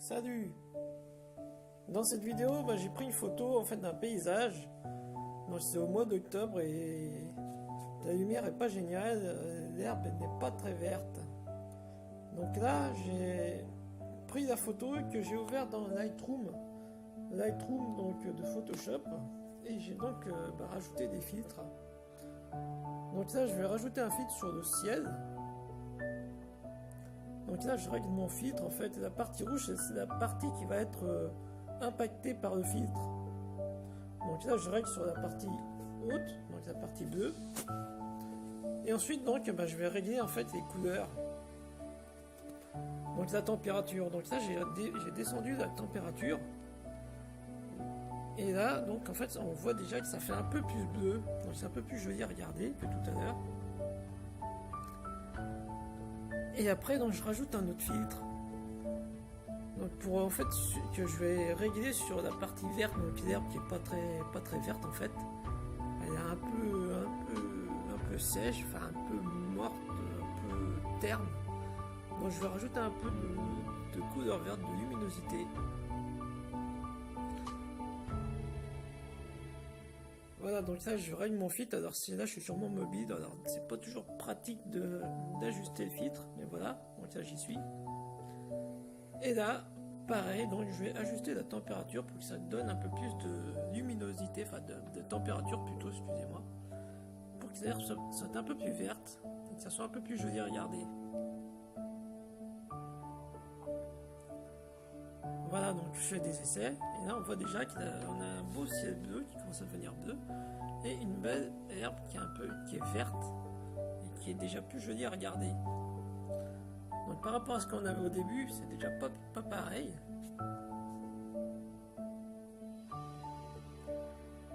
Salut! Dans cette vidéo, j'ai pris une photo en fait d'un paysage. Donc c'est au mois d'octobre et la lumière est pas géniale, l'herbe n'est pas très verte. Donc là, j'ai pris la photo que j'ai ouverte dans Lightroom donc de Photoshop, et j'ai donc rajouté des filtres. Donc là, je vais rajouter un filtre sur le ciel. Donc là, je règle mon filtre. En fait, la partie rouge, c'est la partie qui va être impactée par le filtre. Donc là, je règle sur la partie haute, donc la partie bleue. Et ensuite, donc, je vais régler en fait les couleurs. Donc la température. Donc là, j'ai descendu la température. Et là, donc en fait, on voit déjà que ça fait un peu plus bleu. Donc c'est un peu plus joli à regarder que tout à l'heure. Et après, donc, je rajoute un autre filtre. Donc pour en fait que je vais régler sur la partie verte, donc l'herbe qui est pas très verte en fait. Elle est un peu sèche, enfin un peu morte, un peu terne. Donc je vais rajouter un peu de couleur verte, de luminosité. Voilà, donc là je règle mon filtre. Alors là je suis sur mon mobile, alors c'est pas toujours pratique d'ajuster le filtre, mais voilà, donc là j'y suis. Et là, pareil, donc je vais ajuster la température pour que ça donne un peu plus de luminosité, enfin de température plutôt, excusez-moi, pour que l'herbe soit un peu plus verte et que ça soit un peu plus joli à regarder. Voilà, donc je fais des essais, et là on voit déjà qu'on a un beau ciel bleu qui commence à devenir bleu, et une belle herbe qui est verte, et qui est déjà plus jolie à regarder. Donc par rapport à ce qu'on avait au début, c'est déjà pas pareil.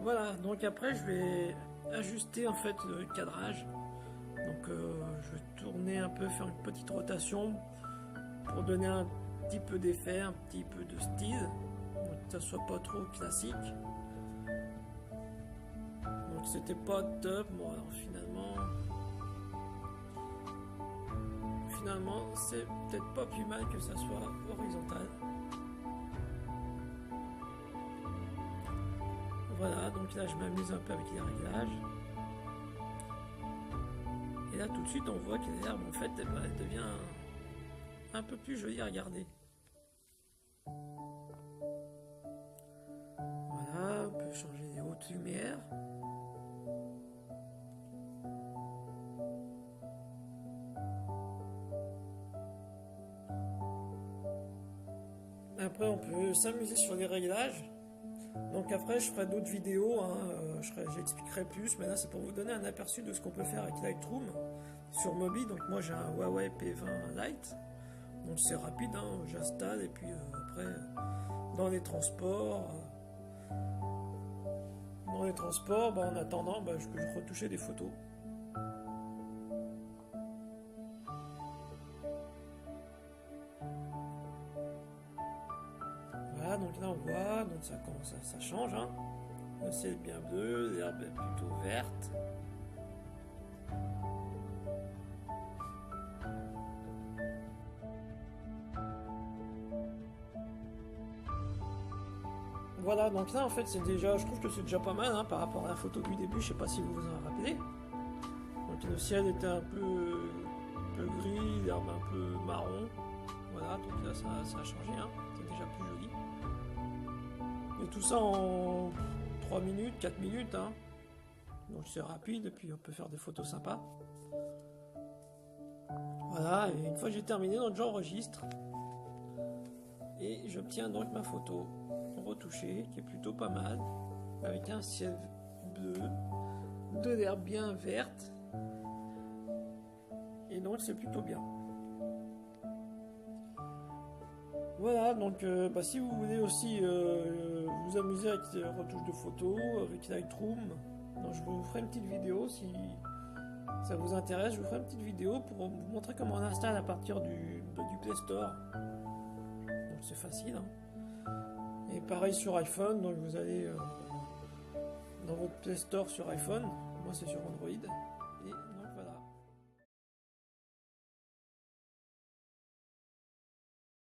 Voilà, donc après je vais ajuster en fait le cadrage. Donc je vais tourner un peu, faire une petite rotation pour donner un petit peu d'effet, un petit peu de style, donc que ça soit pas trop classique. Donc c'était pas top, bon alors finalement c'est peut-être pas plus mal que ça soit horizontal. Voilà, donc là je m'amuse un peu avec les réglages. Et là tout de suite on voit que l'herbe en fait elle devient un peu plus jolie à regarder. Voilà, on peut changer les hautes lumières. Après on peut s'amuser sur les réglages. Donc après je ferai d'autres vidéos, j'expliquerai plus, mais là c'est pour vous donner un aperçu de ce qu'on peut faire avec Lightroom sur mobile. Donc moi j'ai un Huawei P20 Lite, donc c'est rapide, j'installe et puis après dans les transports, en attendant je peux retoucher des photos. Voilà, donc là on voit, donc ça commence ça change, le ciel est bien bleu, l'herbe est plutôt verte. Voilà, donc là en fait je trouve que c'est déjà pas mal par rapport à la photo du début, je sais pas si vous vous en rappelez. Donc le ciel était un peu gris, l'herbe un peu marron. Voilà, donc là ça a changé, c'est déjà plus joli. Et tout ça en 3 minutes, 4 minutes, donc c'est rapide et puis on peut faire des photos sympas. Voilà, et une fois que j'ai terminé, donc j'enregistre. Et j'obtiens donc ma photo retouchée, qui est plutôt pas mal, avec un ciel bleu, de l'herbe bien verte, et donc c'est plutôt bien. Voilà, donc si vous voulez aussi vous amuser avec les retouches de photos, avec Lightroom, donc je vous ferai une petite vidéo si ça vous intéresse. Je vous ferai une petite vidéo pour vous montrer comment on installe à partir du Play Store. Donc c'est facile. Et pareil sur iPhone, donc vous allez dans votre Play Store sur iPhone, moi c'est sur Android.